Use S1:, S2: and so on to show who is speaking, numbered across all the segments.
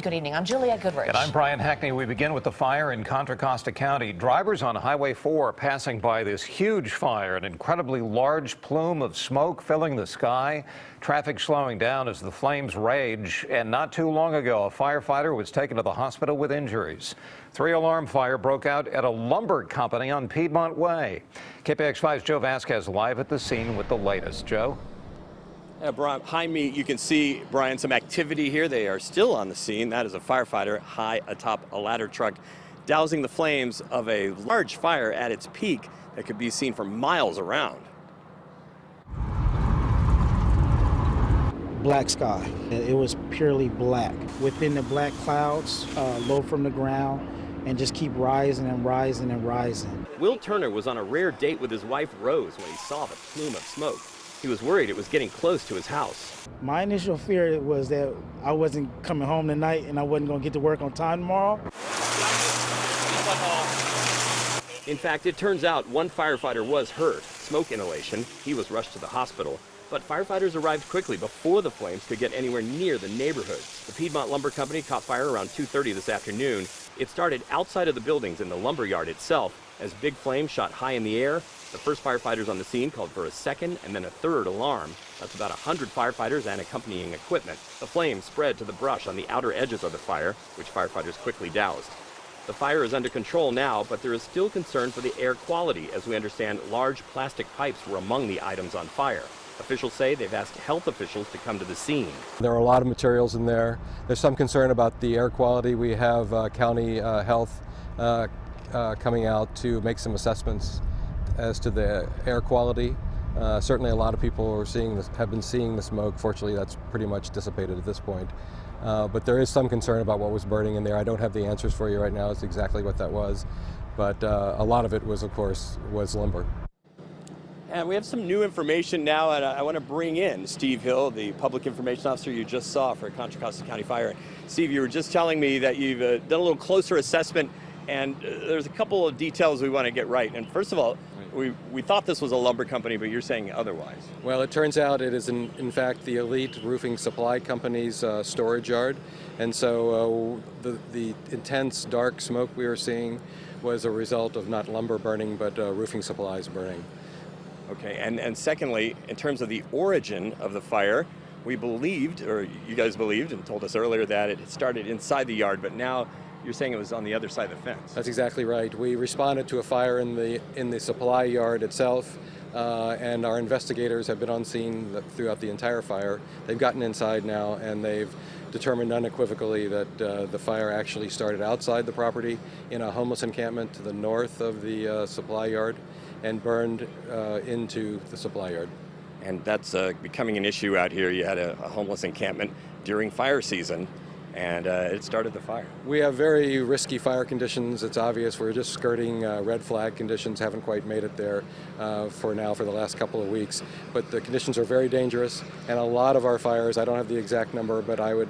S1: Good evening. I'm Juliette Goodrich.
S2: And I'm Brian Hackney. We begin with the fire in Contra Costa County. Drivers on Highway 4 passing by this huge fire, an incredibly large plume of smoke filling the sky. Traffic slowing down as the flames rage. And not too long ago, a firefighter was taken to the hospital with injuries. 3-alarm fire broke out at a lumber company on Piedmont Way. KPIX 5's Joe Vazquez live at the scene with the latest. Joe?
S3: Brian, behind me, you can see, Brian, some activity here. They are still on the scene. That is a firefighter high atop a ladder truck, dousing the flames of a large fire at its peak that could be seen for miles around.
S4: Black sky. It was purely black. Within the black clouds, low from the ground, and just keep rising and rising and rising.
S3: Will Turner was on a rare date with his wife, Rose, when he saw the plume of smoke. He was worried it was getting close to his house.
S4: My initial fear was that I wasn't coming home tonight and I wasn't going to get to work on time tomorrow.
S3: In fact, it turns out one firefighter was hurt, smoke inhalation. He was rushed to the hospital. But firefighters arrived quickly before the flames could get anywhere near the neighborhood. The Piedmont Lumber Company caught fire around 2:30 this afternoon. It started outside of the buildings in the lumber yard itself as big flames shot high in the air. The first firefighters on the scene called for a second and then a third alarm. That's about 100 firefighters and accompanying equipment. The flames spread to the brush on the outer edges of the fire, which firefighters quickly doused. The fire is under control now, but there is still concern for the air quality. As we understand, large plastic pipes were among the items on fire. Officials say they've asked health officials to come to the scene.
S5: There are a lot of materials in there. There's some concern about the air quality. We have county health coming out to make some assessments as to the air quality. Certainly a lot of people have been seeing the smoke. Fortunately, that's pretty much dissipated at this point. But there is some concern about what was burning in there. I don't have the answers for you right now as to exactly what that was. But a lot of it was, of course, lumber.
S3: And we have some new information now, and I want to bring in Steve Hill, the public information officer you just saw for Contra Costa County Fire. Steve, you were just telling me that you've done a little closer assessment, and there's a couple of details we want to get right. And first of all, we thought this was a lumber company, but you're saying otherwise.
S5: Well, it turns out it is in fact the Elite Roofing Supply Company's storage yard. And so the intense dark smoke we were seeing was a result of not lumber burning, but roofing supplies burning.
S3: Okay, and secondly, in terms of the origin of the fire, we believed, or you guys believed and told us earlier, that it started inside the yard, but now you're saying it was on the other side of the fence.
S5: That's exactly right. We responded to a fire in the supply yard itself, and our investigators have been on scene throughout the entire fire. They've gotten inside now, and they've determined unequivocally that the fire actually started outside the property in a homeless encampment to the north of the supply yard and burned into the supply yard.
S3: And that's becoming an issue out here. You had a homeless encampment during fire season, and it started the fire.
S5: We have very risky fire conditions. It's obvious we're just skirting red flag conditions, haven't quite made it there for the last couple of weeks. But the conditions are very dangerous, and a lot of our fires, I don't have the exact number, but I would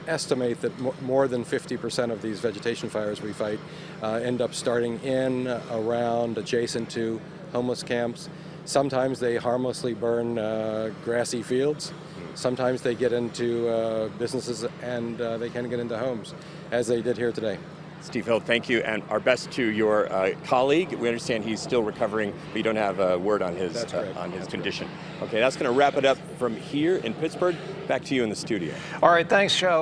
S5: estimate that more than 50% of these vegetation fires we fight end up starting in, around, adjacent to homeless camps. Sometimes they harmlessly burn grassy fields. Sometimes they get into businesses, and they can get into homes, as they did here today.
S3: Steve Hill, thank you, and our best to your colleague. We understand he's still recovering, but you don't have a word on his condition. Okay, that's going to wrap it up from here in Pittsburgh. Back to you in the studio.
S2: All right, thanks, Joe.